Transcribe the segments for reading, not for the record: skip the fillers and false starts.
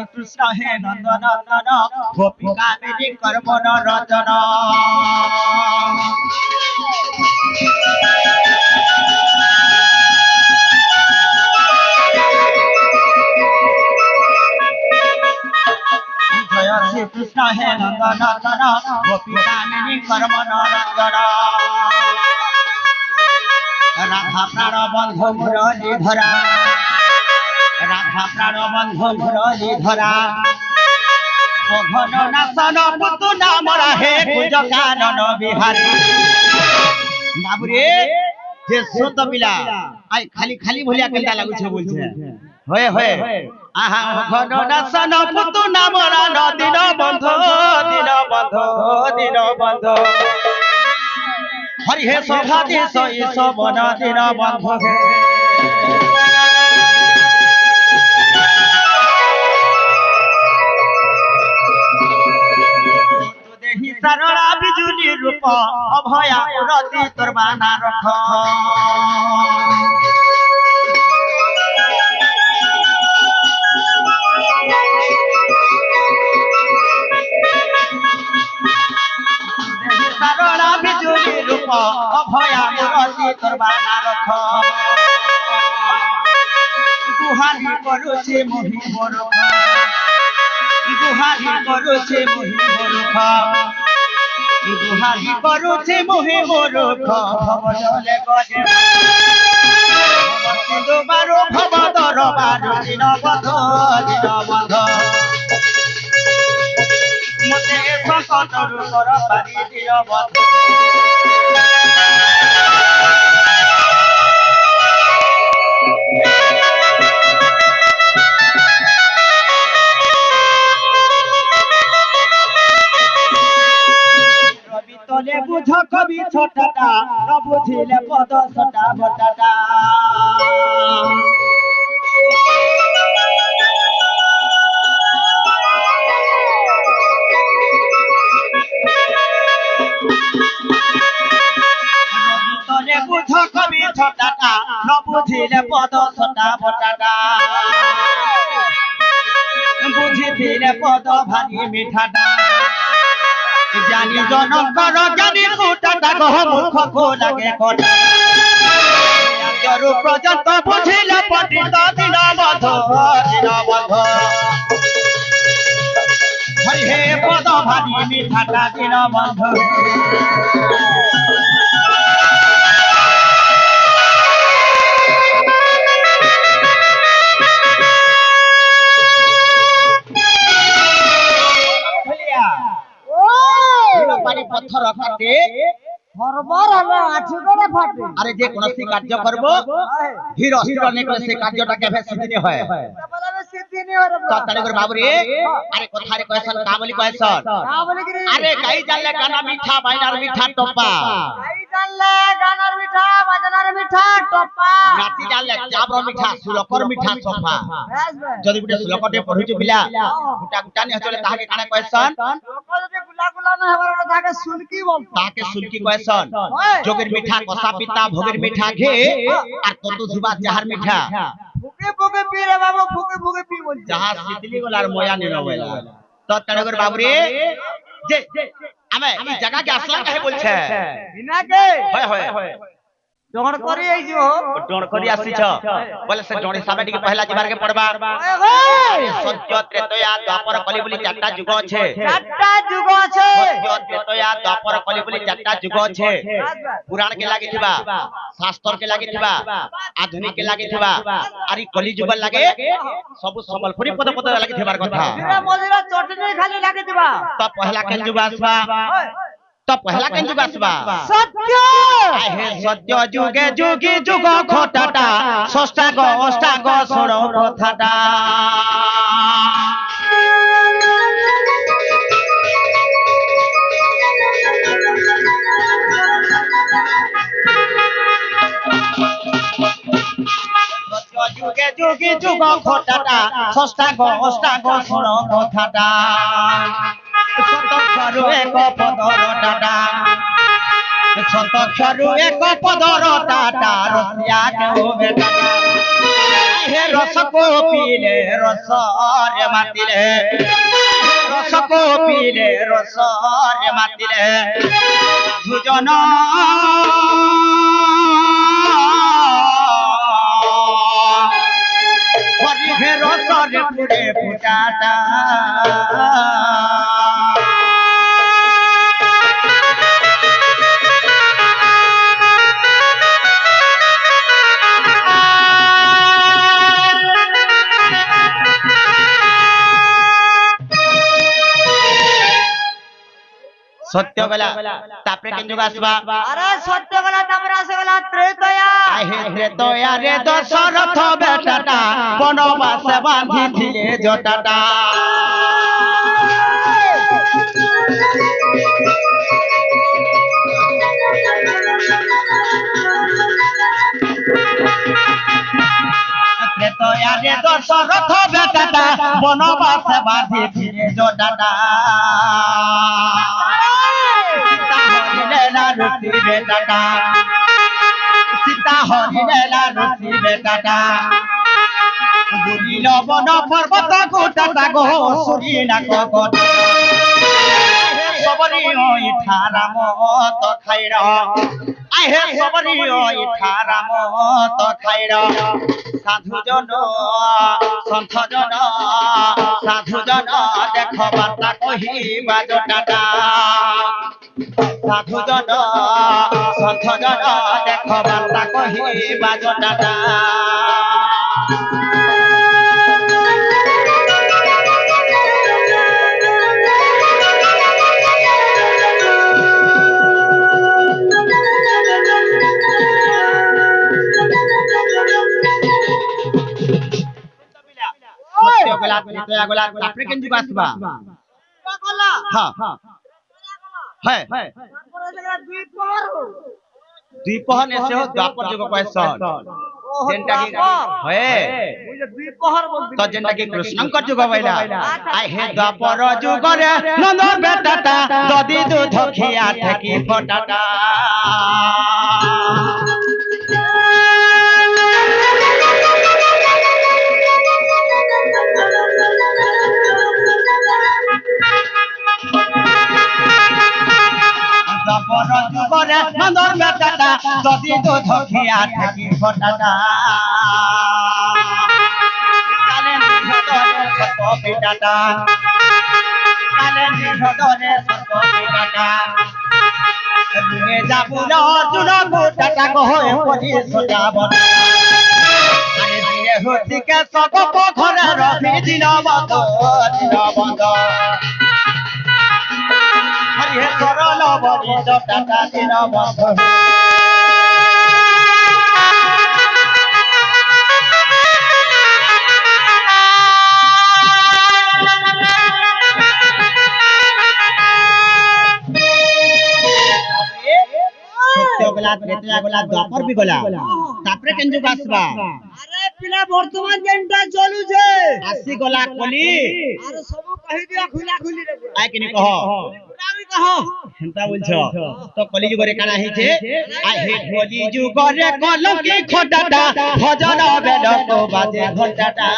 শ্রীকৃষ্ণ হে নন্দনন্দন গোপী কামিনী কর মনোরঞ্জন জয় শ্রীকৃষ্ণ হে নন্দনন্দন গোপী কামিনী কর মনোরঞ্জন রাধা প্রাণ বন্ধু মুরলী ধরা রাধা প্রাণ বন্ধু মুরলী ধরা ঘন নাসন পুতু নাম রাহে কুজ কানন বিহারী বাবুরে যে সত পিলা আই খালি খালি ভলিয়া কেনটা লাগুছে বলছে হয়ে হয়ে আহা ঘন নাসন পুতু নাম রান দিন বন্ধু দিন বন্ধু দিন বন্ধু হরি হে শোভাধীশ ঈশ বন দিন বন্ধু দেহি সারলা বিজুলি রূপ অভয়া রতি তোর বানা রখ সারলা বিজুলি রূপ অভয়া রতি তোর বানা রখ গুহারি করুছে মোহি মূর্খ গুহারি করুছে মোহি মূর্খ গুহারি করুছে মোহি মূর্খ ভবজলে গজে সিন্ধু বারো ভবদর বারো দিন বধ মতে সকতরু কর পারি দিন বধ তলে বুঝ কবি ছোটটা ন বুঝিলে পদ সটা বটাটা তলে বুঝ কবি ছোটটা ন বুঝিলে পদ সটা বটাটা বুঝিলে পদ ভারি মিঠাটা জানি জনকর জ্ঞানী ফুটাটা কহ মুখ কো লাগে কটা রূপ পর্যন্ত বুঝিলে পণ্ডিত দিন বধ হরি হে পদ ভারি মিঠাটা দিন বন্ধ পথর কাটে আরে যে কোনসি কার্য করব ধীর স্থির নে করে সে কার্যটা কেবে সিদ্ধি হয় তত্তাড়ি করে বাবুরে আরে কথারে কয়সন কা বলি কয়সন আরে গাই জানলে গানা মিঠা বাইনার মিঠা টপা গাই জানলে গানার মিঠা বাজনার মিঠা টপা নাচি জানলে চাবর মিঠা সুলকর মিঠা সফা যদি গুটে সুলকটে পঢ়ুচু পিলা গুটা গুটা নে হচলে তাহাকে কানে কয়সন লোক যদি গুলা গুলা না হবার তাকে সুলকি বল তাকে সুলকি কয়সন যোগের মিঠা কষা পিতা ভোগের মিঠা ঘে আর কত ধুবা যাহার মিঠা ফুকে ফুকে পি রে বাবু ফুকে ফুকে পি বল যাহা সিতলি গলার ময়া নে নবেলা তো তড়গর বাবুরে যে আমি এই জায়গা কে আসলা কাহে বলছে বিনা কে হয় হয় ডণ করি আইছো ডণ করি আসিছ বলে সে ডণ হিসাবে টিকে পহলা জিবার কে পড়বা সত্য ত্রেতয়া দ্বাপর কলি বলি চারটা যুগ আছে চারটা যুগ আছে সত্য ত্রেতয়া দ্বাপর কলি বলি চারটা যুগ আছে পুরাণ কে লাগি থিবা শাস্ত্র কে লাগি থিবা আধুনিক কে লাগি থিবা আরি কলি যুগ লাগে সব সম্বলপুরি পদ পদ লাগি থিবার কথা এরা মজিরা চটনি খালি লাগি থিবা তো পহলা কেন যুগ আসবা तो पहला केन जुग आसबा सत्य हे सत्य जुगे जुगी जुग खोटाटा षष्ठांग अष्टांग सरो कथाटा सत्य जुगे जुगी जुग खोटाटा षष्ठांग अष्टांग सरो कथाटा सतक्षरु एक पदर टाटा सतक्षरु एक पदर टाटा रसिया केउ बेटा আহে রসকো পিলে রসরে মাতিলে রসকো পিলে রসরে মাতিলে দুজন হরিহে রসরে পুরে ফুটাটা সত্য গলা তারপরে কেন যুগ আসবা আরে সত্য গলা তারপরে আসে গলা ত্রেতয়া আহে ত্রেতয়া রে দশরথ বেটাটা বনবাসে বাঁধিছিলে জটাটা ত্রেতয়া রে দশরথ বেটাটা বনবাসে বাঁধিছিলে জটাটা রুচি বেটাটা সীতা হরিণেলা রুচি বেটাটা বুড়িল বন পর্বত গোটাটা গো সুরিনা কগট সবরি ওই ঠারাম তো খাইর আহে সবরি ওই ঠারাম তো খাইর সাধুজন সন্থজন সাধুজন দেখ বার্তা কহিবা জটাটা সাধুজন সন্থজন দেখ বার্তা কহিবা জটাটা তারপরে কিন্তু আসবা হ্যাঁ দ্বিপহর এসে দ্বাপর যুগ কয়েছন যেনটা কি হয়ে তো যেনটা কি কৃষ্ণঙ্কর যুগ বইলা আই হে দ্বাপর যুগরে নন্দ বেটাটা যদি দুধ খিয়া থাকি ফটাটা দ্বাপর যুগরে নন্দ বেটাটা যদি দুধ খিয়া থাকি ফটাটা কালে নিহতরে সত পিটাটা কালে নিহতরে সত পিটাটা দুয়ে যাবুর অর্জুন গোটাটা কহে পরি সজাবন আরে দিয়ে হতিকে সব ঘরে রবি দিন বন্ধ হরিহে সরল বলি জটাটা দিন বন্ধ গলা ত্রেতয়া গলা দ্বাপর বি গলা তারপরে কেন যুগ আসবা আরে পিলা বর্তমান যেনটা চলুছে আসি গলা কলি আরে সব কহি দিয়া খুলা খুলি রে আই কিনি কহ আমি কহ হেনতা বলছো তো কলি যুগরে কানা হইছে আই হে কলি যুগরে কলঙ্কি খোটাটা ভজন বেদক বাজে ঘটাটা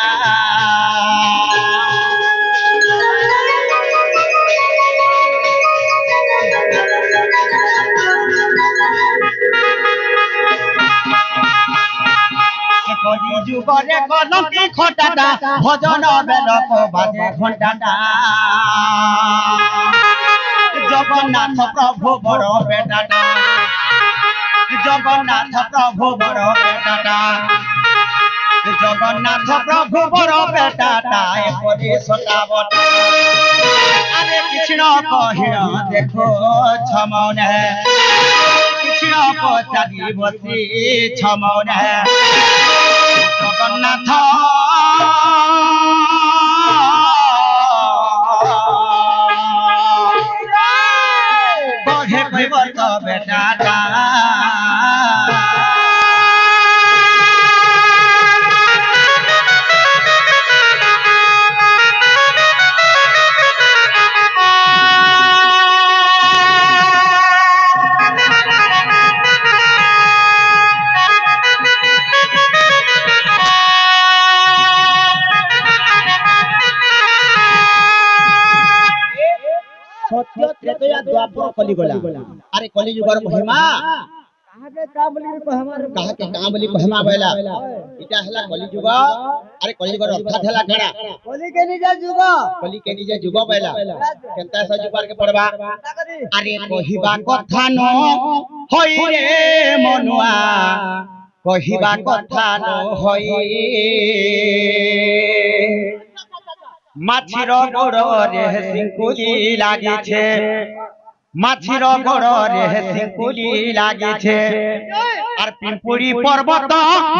কলি যুগরে কলঙ্কি খোটাটা ভজন বেদক বাজে ঘটাটা জগন্নাথ প্রভু বড় বেটাটা জগন্নাথ প্রভু বড় বেটাটা জগন্নাথ প্রভু বড় বেটাটা এপরি সটাবট আরে কৃষ্ণ কহিল দেখো ছমনে কৃষ্ণ পচারি বসি ছমনে জগন্নাথ বহে কইবত বেটাটা द्वापर कली गला अरे कली जुगर महिमा কাহাকে কা বলি কহমার काहके का बोली कहमा बैला इटा हला कली जुग अरे कली जुगर अर्थात हला कणा বলি কে নিজে যুগ कली के निजे जुग बैला केनता स जुगार के पड़बा তাকরি अरे कहिबा कथा न होई रे मनुआ कहिबा कथा न होई माछिर गोड़ रे सिंकुली लागिछे माछिर गोड़ रे सिंकुली लागिछे আর পিম্পুড়ি পর্বত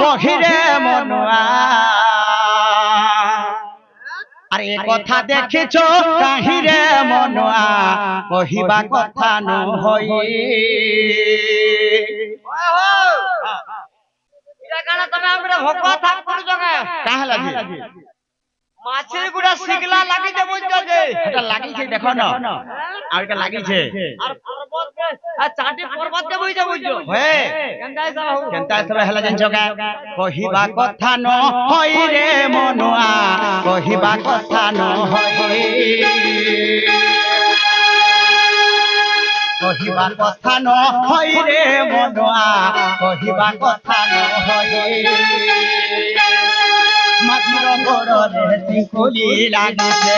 বহিরে মনুয়া আর এ কথা দেখেছ কাহিরে মনুয়া কহিবা কথা নহই এটা কানা তুমি আমরা ভগবান ঠাকুর জগে কাহা লাগি মাছের গুড়া শিকলা লাগিছে বুঝছো যে এটা লাগিছে দেখো না আর এটা লাগিছে আর পর্বত আর চাটি পর্বত কে বুঝছো বুঝছো হে কেনকাই সব কেনতা সব হেলা জানছকা কহিবা কথা নহই রে মনুয়া কহিবা কথা নহই কহিবা কথা নহই রে মনুয়া কহিবা কথা নহই মাছির গোড় রে সিংকুলি লাগিছে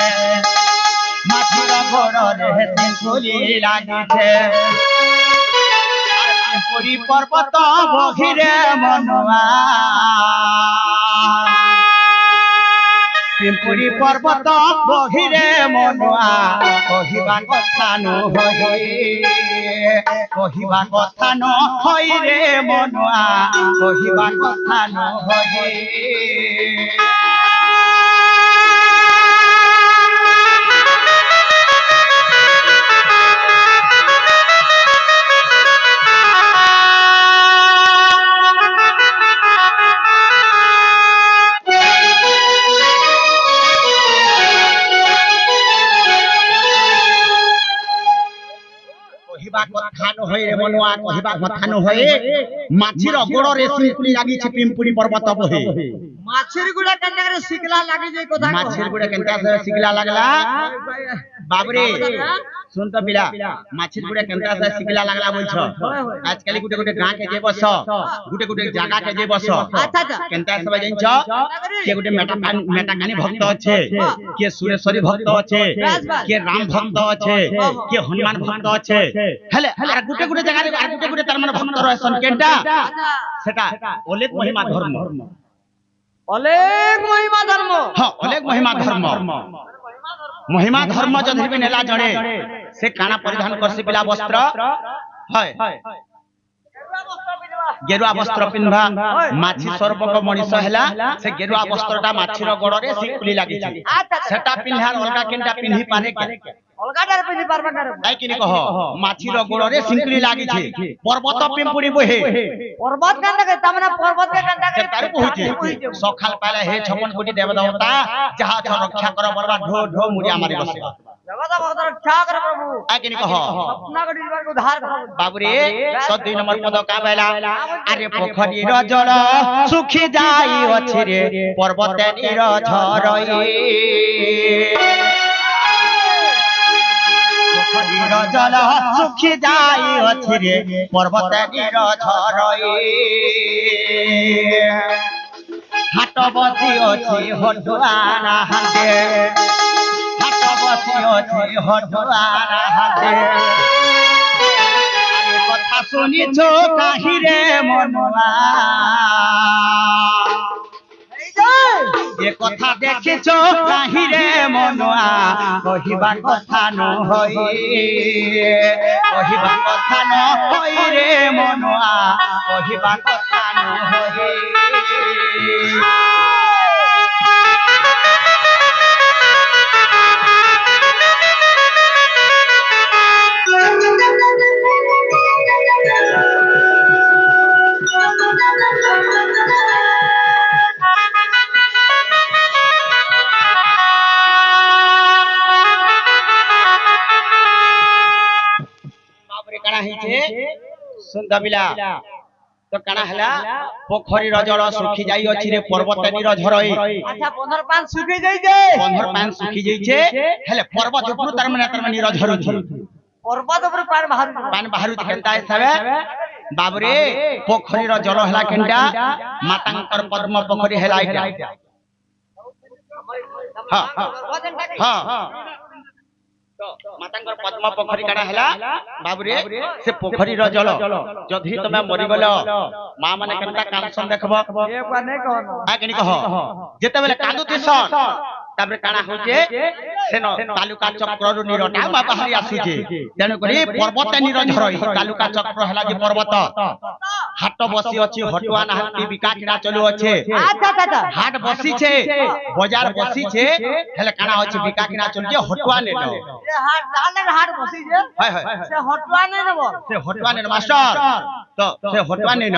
মাছির গোড় রে সিংকুলি লাগিছে পুরি পর্বত বহিরে মনুয়া পিম্পুরি পর্বত বহিরে মনুয়া কহিবা কথা নহই কহিবা কথা নহই রে মনুয়া কহিবা কথা নহই কহিবা কথা নহই রে মনুয়া কহিবা কথা নহই মাছির গোড়রে সিংকুলি লাগিছে পিম্পুড়ি পর্বত বহে মাছের গুড়া কেনকা করে শিকলা লাগিছে কথা মাছির গোড়ে কেনতা সিগলা লাগলা বাবরে শুন তো পিলা মাছির গোড়ে কেনতা সিগলা লাগলা বলছ আজকাল গুটে গুটে গাঁ কে যে বস গুটে গুটে জায়গা কে যে বস আচ্ছা আচ্ছা কেনতা সবাই জানছ কে গুটে মেটাকানি ভক্ত আছে কে সুরেশ্বরী ভক্ত আছে কে রাম ভক্ত আছে কে হনুমান ভক্ত আছে হেলে আর গুটে গুটে জায়গা আর গুটে গুটে তার মানে ভক্ত রয়েছেন কেনটা সেটা অলেক মহিমা ধর্ম অনেক মহিমা ধর্ম হ্যাঁ অলেক মহিমা ধর্ম মহিমা ধর্ম যদি বি নেলা জনে সে কানা পরিধান করছে পিলা বস্ত্র হয় গেরুয়া বস্ত্র পিন্ধা মাছি সর্বক মଣିଷ ହେଲା ସେ গেরুয়া বস্ত্রটা মাছির গোড়রে সিকুলি লাগিছে সেটা পিন্ধার অলগা কেনটা পিন্ধি পারে কে অলগাটার পিনি পারবা না তাই কিনি কহ মাছির গোড়রে সিকুলি লাগিছে পর্বত পিম্পুড়ি বহে পর্বত কেনকা করে তামনা পর্বত কে কেনকা করে তার কহুছে সকাল পালে হে 56 কোটি দেবদেবতা যাহা রক্ষা কর বলবা ঢো ঢো মুড়িয়া মারি বসে জগত ভক্ত রক্ষা করে প্রভু তাই কিনি কহ अपना को जीवन को उद्धार करो বাবুরে 2 নম্বর পদ কা বেলা আরে পোখরীর জল শুখি যাই ଅଛି রে পর্বতে নীর ঝরই পোখরীর জল শুখি যাই ଅଛି রে পর্বতে নীর ঝরই হাট বসি ଅଛି হটুয়ানা হাতে হাট বসি ଅଛି হটুয়ানা হাতে কথা শুনিছ কাহিরে মনুয়া এ কথা দেখিছ কাহিরে মনুয়া কহিবা কথা নহই কহিবা কথা নহই রে মনুয়া কহিবা কথা নহই কাଣା ହେଇছে ସୁନ୍ଦବିଲା ତ କାଣା ହେଲା ପୋଖରୀର ଜଳ ଶୁଖି ଯାଇ ଅଛି ରେ ପର୍ବତନୀର ଝରଇ अच्छा 15 पान सुखी जाई जे 15 ପାନ ଶୁଖି ଯାଇଛେ ହେଲେ ପର୍ବତ ଉପରୁ ତାର ମାନେ ନିର ଝରୁଛି पर्वत ऊपर पानी बाहर केनता हिसाबे बाबरे पोखरी रो जल हला केनटा मातांकर पद्म पोखरी हला इटा हां हां मातांकर पद्म पोखरी काना हला बाबरे से पोखरी रो जल जधि तमे मरि गलो मां माने केनता कांसन देखबो ए पाने कहनो आ केनी कह जेते बेले कांदुतिसन ताबरे काना होचे सेनो तालुका चक्र रु निरटा बाहरी आसुचे तेनु करी पर्वत निरझरई तालुका चक्र हला जे पर्वत हाट बसी अछि हटुआ नाहंती बिका किना चलु अछि अच्छा हाट बसी छे बाजार बसी छे हेले काना अछि बिका किना चलु जे हटुआ ने लो ए हाट बसी जे हाय हाय से हटुआ ने नबो से हटुआ ने मास्टर तो से हटुआ ने न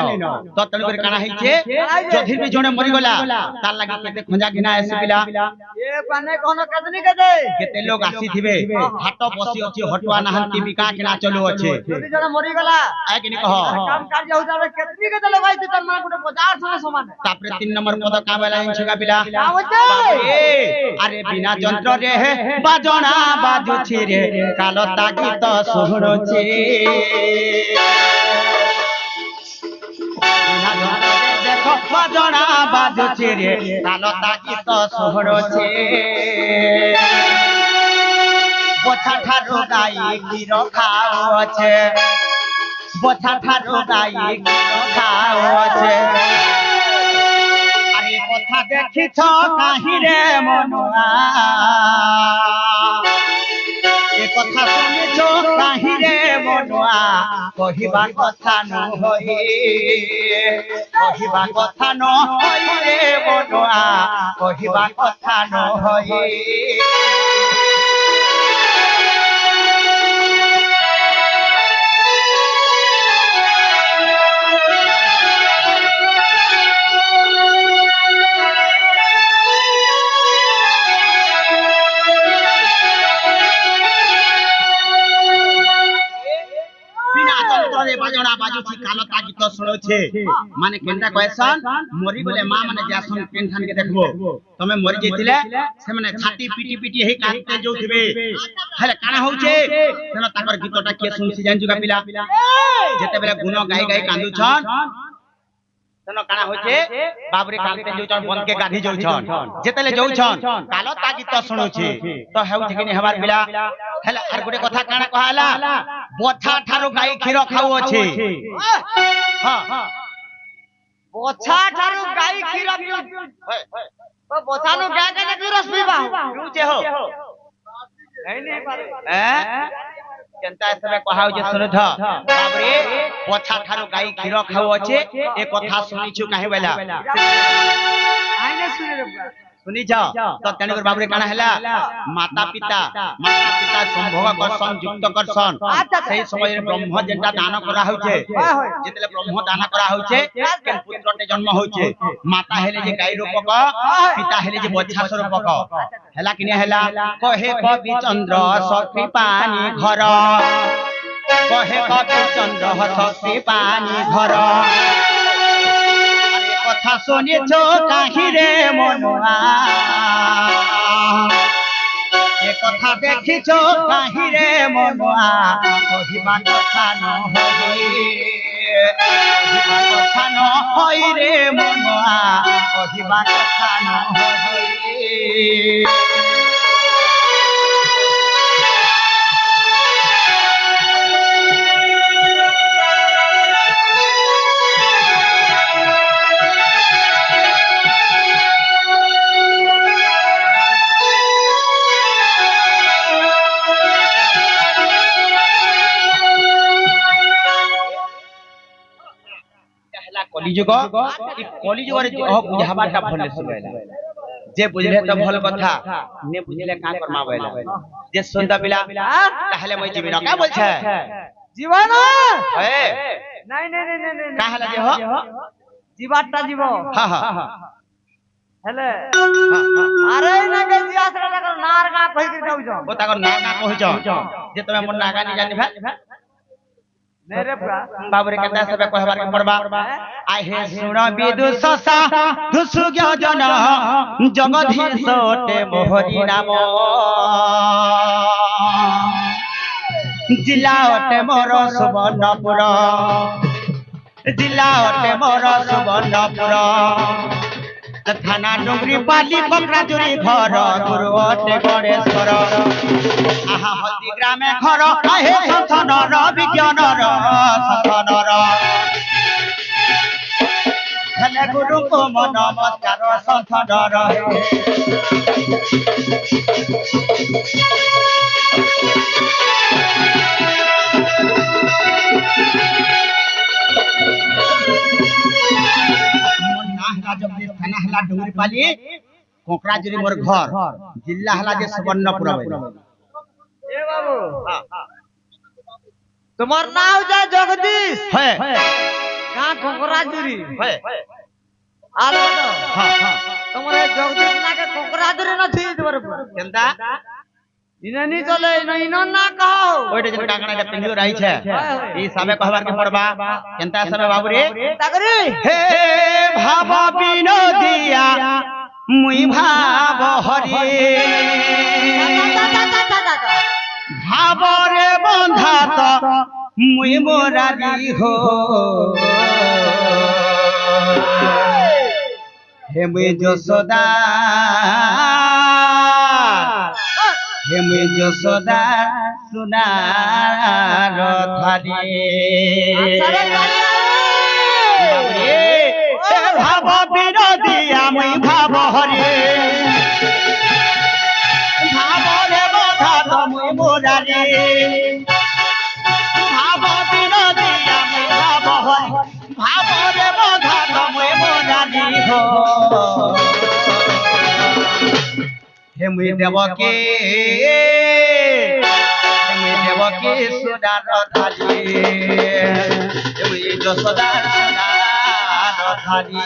तो तेनु करी काना हई छे जधि भी जणे मरि गला तार लागि केते खंजा घिना आसीबिला ए पाने कहनो कतनी कदे केते लोग आसी थिबे हाट बसी अछि हटुआ नाहंती बिका किना चलु अछि जदी जण मरि गला आ केनी कह काम कार्य होता केतनी कदे लगाई त मान गुटे बाजार संगे समान तापरे 3 नंबर पद का बेला छिगा बिला होते अरे बिना जंत्र रे बाजणा बाजुछि रे कालता गीत सुहुरछि बिना जंत्र रे देखो बाजणा बाजुछि रे कालता गीत सुहुरछि बोछा ठारो गाई गिर खाओ আছে बोछा ठारो गाई गिर खाओ আছে আরে কথা দেখিছ কাহি রে মনুয়া এ কথা শুনিছ কাহি রে মনুয়া কহিবা কথা নহই কহিবা কথা নহই রে মনুয়া কহিবা কথা নহই बाजणा बाजुछि कालता गीत सुनोछे माने केनटा कहसन मरि गले मां माने जासन पेनठान के देखबो तमे मरि जइतिले से माने छाती पिटी पिटी हे कांते जोथिबे हेले काना होउछे सेना ताकर गीतटा के सुनसी जान जुगा पिला जेते बेले गुण गाई गाई कांदुछन सेना काना होउछे बाबरे कांते जोछन बन के गाधी जोछन जेतेले जोछन कालता गीत सुनोछे तो हेउछि कि हेबार पिला हेले आर गुटे कथा काना कहला बोछा ठारो गाई खीर खाउ अछि हां बोछा ठारू गाई खीर पिउ तो बोछा नु गाय के खीर पीबा पिउचे हो नहीं पारे केनता सबे कहाउ जे सुनथ बाबरे बोछा ठारो गाई खीर खाउ अछि ए कथा सुनिछु काहे बेला आइने सुने रे सुनी जा तो तेनकर बाबरे काना हैला माता पिता संभोग करसन युक्त करसन सही समय रे ब्रह्म जेंटा दान करा होचे जेतले ब्रह्म दान करा होचे के पुत्रटे जन्म होचे माता हेले जे गाई रूपक पिता हेले जे बच्छा स्वरूपक हैला किने हैला कहे कवि चंद्र सखी पानी घर कहे कवि चंद्र सखी पानी घर কথা শুনিছ কাহি রে মনুয়া এ কথা দেখিছ কাহি রে মনুয়া কহিবা কথা নহই কহিবা কথা নহই রে মনুয়া কহিবা কথা নহই कलिजुग ई कलिजुग रे बुझाबाटा भले सुनैला जे बुझले त भल कथा ने बुझले का करमा बैला जे सुनता बिला ताहले मैं जीवन का बोल छे जीवन ए नहीं का हला जे हो जीवाटा जीव हां हां हेले अरे ना के जियासरा कर नार का कहि के जाउ छ ओ ताकर ना ना कहि छ जे तमे मन नागा नि जानि भा मेरे बाबरे केता सबे कहबार के पड़बा आहे सुण विदुष सा दुसुज्ञ जन जगधीशोटे मोहरी नाम জিলা অটে মোর সুবর্ণপুর জিলা অটে মোর সুবর্ণপুর থানা ডুঙ্গরি পালি কোকরাঝুরি ঘর গুরু অটে গণেশ্বর আহা হলদি গ্রামে ঘর আহে সন্থনর বিজ্ঞানর সন্থনর হেলে গুরুଙ୍କୁ ମୋ ନମସ୍କାର ସନ୍ଥନର जगदीश थाना हला डुंगरी पाली कोकराझुरी मोर घर जिला हला जे सुवर्णपुर ए बाबू তোমার নাম যা জগদীশ है গাঁ কোকরাঝুরি है আর हां हां তোমার এই জগদীশ নাকে কোকরাঝুরি না থি তোমার केंदा ইনানি চলে ইনো না কও ओइटे जन काकणा के पिंडियो रही छे ई सबे कहबार के पड़बा केंता सबे बाबू रे তাকরি हे भाव विनोदिया मुई भाव हरि भाव रे बंधा तो मुई मोरारी हो हे मुई यशोदा हे मुई यशोदा सुनार थारी भाव विरोधिया मुई भाव हरे भाव रे बधा तो मुई मोरारी भाव विरोधिया मुई भाव हरे भाव रे बधा तो मुई मोरारी हो हे मुई देवकी सुनार थाली हे मुई यशोदा सुनार थाली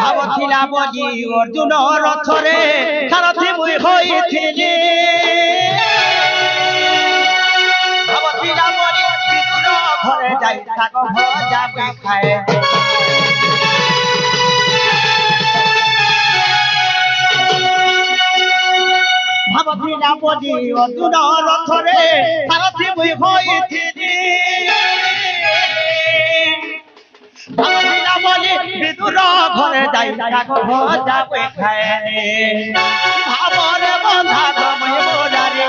ভাবছিলা বজি অর্জুন রথরে সারথি মুই হইছিলি ভাবছিলা বজি বিদুর ঘরে যাই শাক ভজা মুই খায় ভাবছিলা বজি অর্জুন রথরে সারথি মুই হইছিলি বলি বিদুর ঘরে যাই শাক ভজা মুই খায় ভাবরে বন্ধা তুমি মোরারি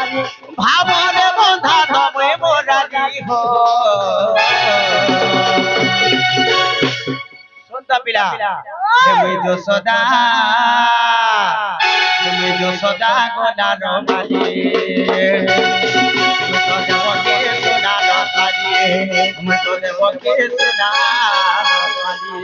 ভাবরে বন্ধা তুমি মোরারি হো শুনতা পিলা তুমি যশোদা গোলার মালি তুমি তো দেবকে সোনার থালি তুমি তো দেবকে সোনার থালি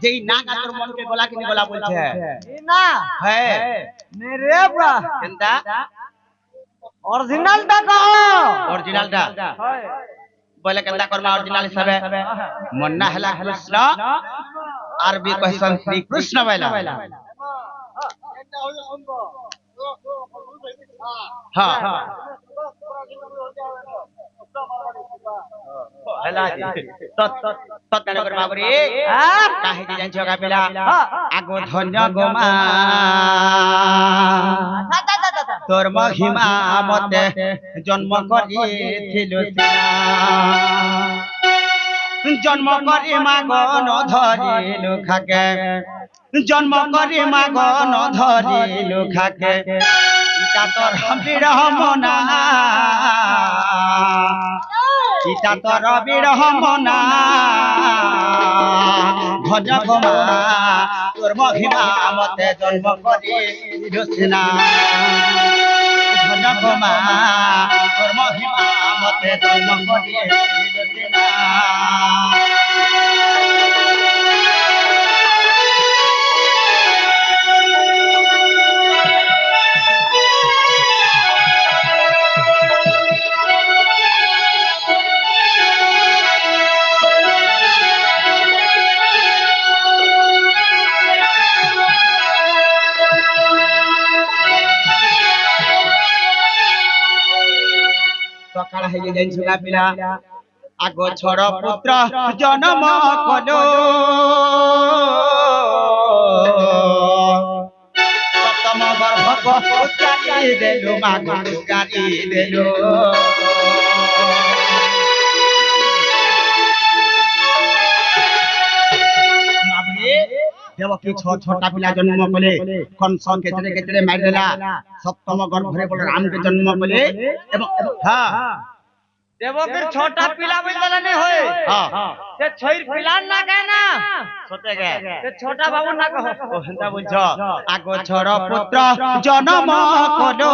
যেই না তোর মনকে গলা কিনে গলা বলছে না হ্যাঁ নে রে ব্রা কেনতা অরিজিনালটা কও অরিজিনালটা বলে কেনতা করবা অরিজিনাল হিসাবে মন্না হেলা কৃষ্ণ আর বি কহসন শ্রী কৃষ্ণ বাইলা হ্যাঁ হেলা তো সত্যান করে বাবরে হ্যাঁ কাহিনী জানছো গা পিলা হ্যাঁ। আগো ধন্য গোমা আচ্ছা, আচ্ছা, আচ্ছা, আচ্ছা। তোর মহিমা মতে জন্ম করিছিল জন্ম করি মাগন ধরিল খাকে জন্ম করি মাগন ধরিল খাকে ইটা তোর বিরহমনা ইটা তোর বিরহমনা ভজ গোমা তোর মহিমা মতে জন্ম করি রচনা ভজ গোমা তোর মহিমা মতে জন্ম করি রচনা সকাল হয়ে যাইছো গা পিলা আগ ছড় পুত্র জন্ম কলো সপ্তম গর্ভ উচ্চারি দেলু মাগ উচ্চারি দেলু দেবকী ছটা পিলা জন্ম কলে কংস ক্ষেত্রে ক্ষেত্রে মারি দেলা সপ্তম গর্ভরে বলে রামকে জন্ম কলে এবং হ্যাঁ দেবকের ছটা পিলা বলতে নেই হয় হ্যাঁ সে ছয়র পিলার না কে না সতে গে সে ছটা বাবু না কহ ও হেন্তা বলছ আগ ছড় পুত্র জন্ম কলো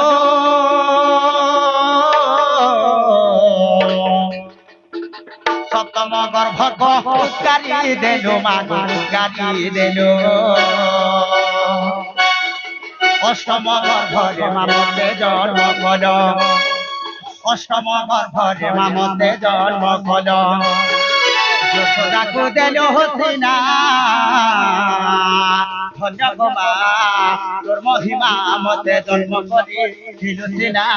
সপ্তম গর্ভ উচ্চারি দেলু মাগ উচ্চারি দেলু অষ্টম গর্ভরে মামতে জন্ম কল অষ্টম গর্ভরে মামতে জন্ম কল যশোদাকু দেলু হসিনা ধন্য গোমা তোর মহিমা মতে জন্ম করি দিলুসিনা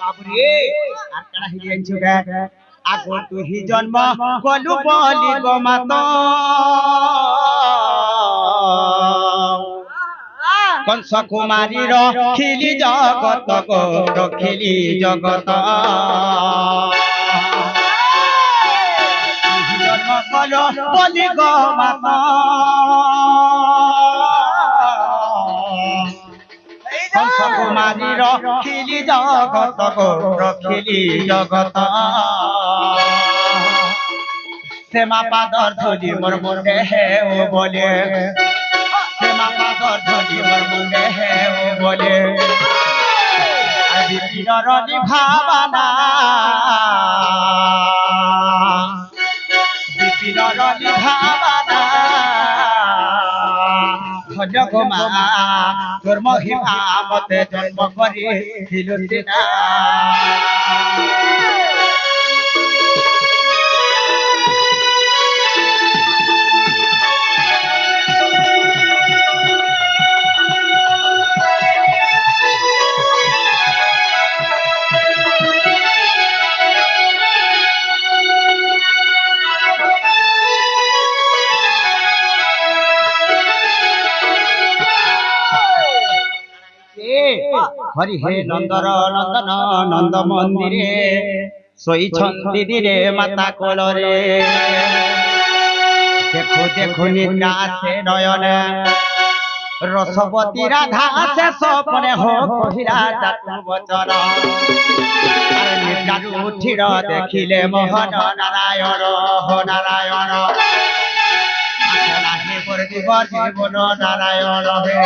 বাবুরে আর কারা হিয়ে আনছো গে আগো তুহি জন্ম কলু বলি গো মাত কংস কুমারীর খিলি জগত গো রখিলি জগত তুহি জন্ম কলু বলি গো মাত কংস কুমারীর খিলি জগত গো রখিলি জগত শ্যামা পাদর ধরি মোর মুন্ডে হে ও বলে শ্যামা পাদর ধরি মোর মুন্ডে হে ও বলে আর বিপিন রনি ভাবানা বিপিন রনি ভাবানা ধন্য গোমা তোর মহিমা মতে জন্ম করি দিলুসিনা হরি হে নন্দর নন্দন নন্দ মন্দিরে শোইছন্তি দিরে মাতা কোলরে দেখো দেখো নিদ্রা আছে নয়নে রসবতী রাধা আছে স্বপ্নে হোক কহিরা জাতু বচন আর নিদ্রারু উঠির দেখিলে মোহন নারায়ণ হো নারায়ণ নাহি করে দিব জীবন নারায়ণ হে